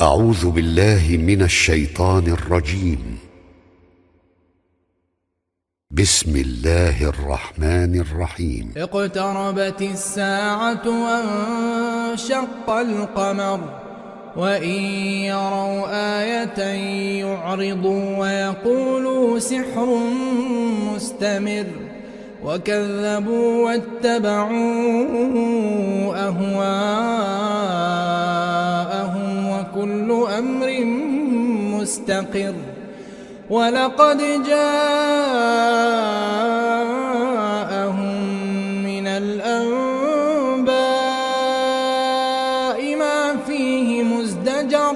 أعوذ بالله من الشيطان الرجيم. بسم الله الرحمن الرحيم. اقتربت الساعة وانشق القمر وإن يروا آية يعرضوا ويقولوا سحر مستمر وكذبوا واتبعوا أهواءهم وكل أمر مستقر. ولقد جاءهم من الأنباء ما فيه مزدجر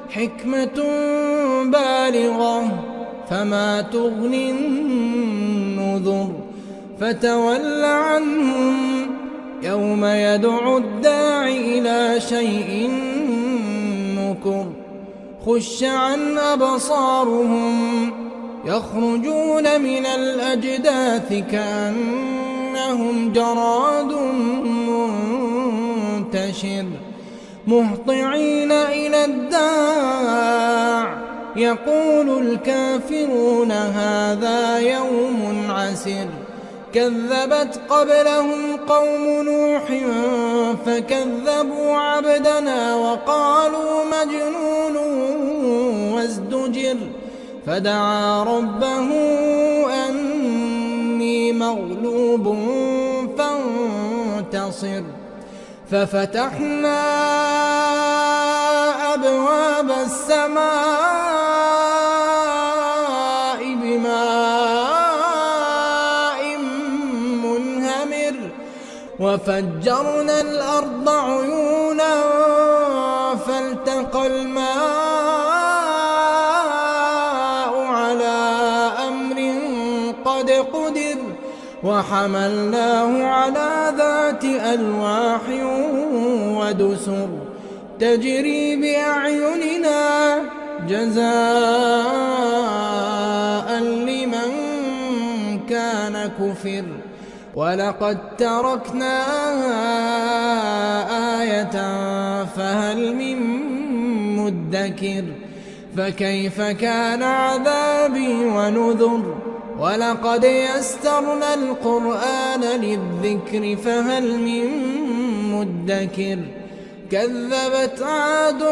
حكمة بالغة فما تغني النذر. فتول عنهم يوم يدعو الداع إلى شيء نكر. خش عن أبصارهم يخرجون من الأجداث كأنهم جراد منتشر مهطعين إلى الداع يقول الكافرون هذا يوم عسر. كذبت قبلهم قوم نوح فكذبوا عبدنا وقالوا مجنون وازدجر. فدعا ربه أني مغلوب فانتصر. ففتحنا أبواب السماء بماء منهمر وفجرنا الأرض عيونا فالتقى الماء على أمر قد قدر وحملناه على ذات ألواح ودسر تجري بأعيننا جزاء لمن كان كفر. ولقد تركناها آية فهل من مدكر. فكيف كان عذابي ونذر. ولقد يسرنا القرآن للذكر فهل من مدكر. كذبت عاد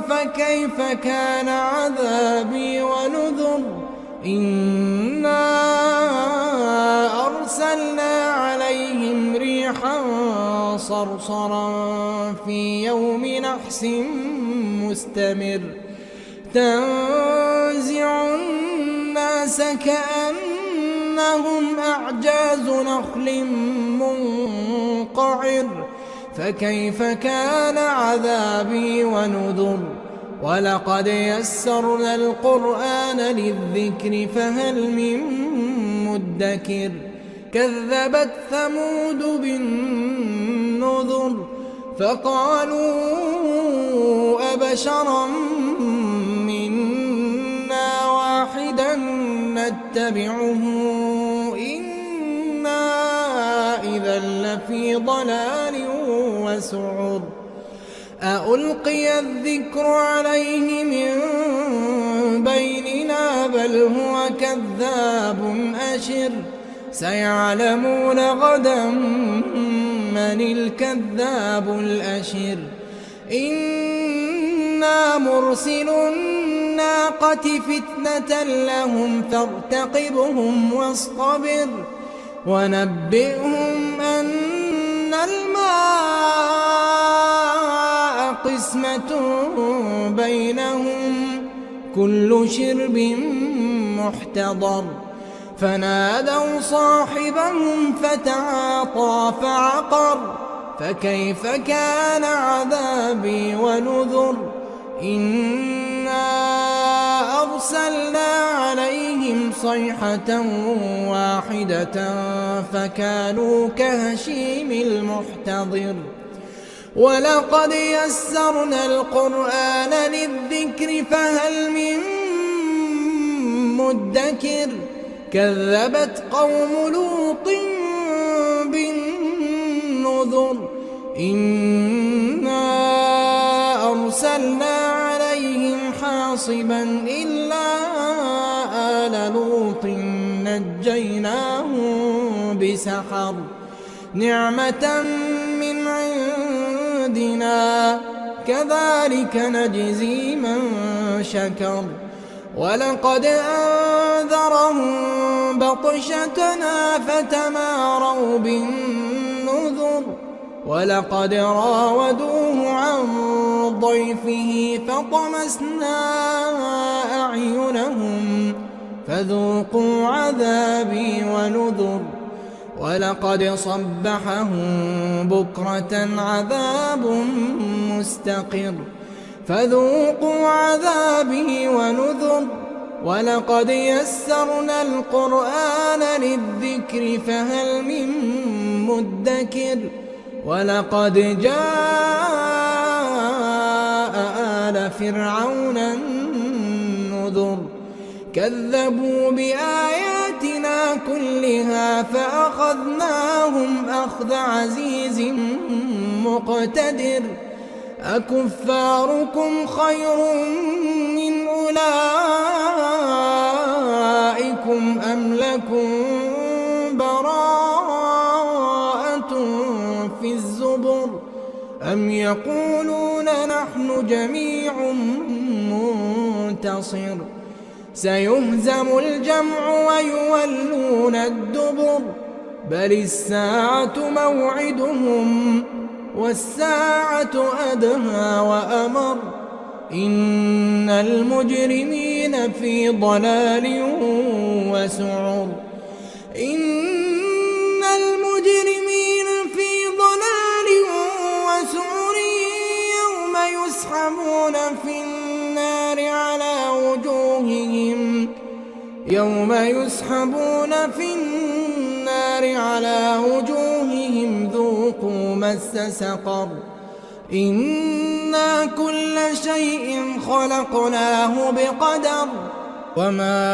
فكيف كان عذابي ونذر. إنا أرسلنا عليهم ريحا صرصرا في يوم نحس مستمر تنزع الناس كأنهم أعجاز نخل منقعر. فكيف كان عذابي ونذر. ولقد يسرنا القرآن للذكر فهل من مدكر. كذبت ثمود بالنذر فقالوا أبشرا منا واحدا نتبعه إنا إذا لفي ضلال وسعر. أألقي الذكر عليه من بيننا بل هو كذاب أشر. سيعلمون غدا من الكذاب الأشر. إنا مرسل الناقة فتنة لهم فارتقبهم واصطبر. ونبئهم أن الماء قسمة بينهم كل شرب محتضر. فنادوا صاحبهم فتعاطى فعقر. فكيف كان عذابي ونذر. إنا أرسلنا عليهم صيحة واحدة فكانوا كهشيم المحتضر. ولقد يسرنا القرآن للذكر فهل من مدكر. كذبت قوم لوط بالنذر. إنا أرسلنا أرسلنا عليهم حاصبا إلا آل لوط نجيناهم بسحر نعمة من عندنا كذلك نجزي من شكر ولقد أنذرهم بطشتنا فتماروا بالنذر ولقد راودوه عن ضيفه فطمسنا أعينهم فذوقوا عذابي ونذر ولقد صبحهم بكرة عذاب مستقر فذوقوا عذابي ونذر ولقد يسرنا القرآن للذكر فهل من مدكر ولقد جاء آل فرعون النذر كذبوا بآياتنا كلها فأخذناهم أخذ عزيز مقتدر أكفاركم خير من أولئكم أم لكم براءة في الزبر أم يقولون نحن جميع منتصر سيهزم الجمع ويولون الدبر بل الساعة موعدهم والساعة أدهى وأمر إن المجرمين في ضلال وسعر إن المجرمين في ضلال وسعر يوم يسحبون في النار على وجوههم ذوقوا مس سقر إنا كل شيء خلقناه بقدر وما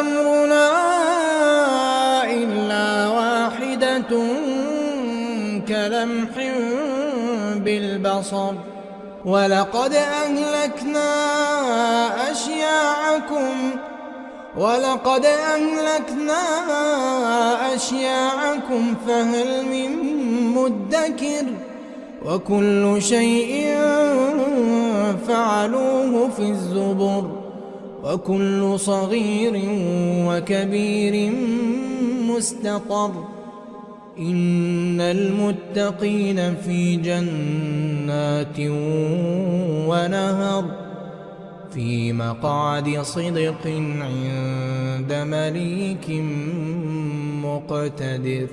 أمرنا إلا واحدة كلمح بالبصر ولقد أهلكنا أشياعكم فهل من مدكر وكل شيء فعلوه في الزبر وكل صغير وكبير مستطر إن المتقين في جنات ونهر في مقعد صدق عند مليك مقتدر.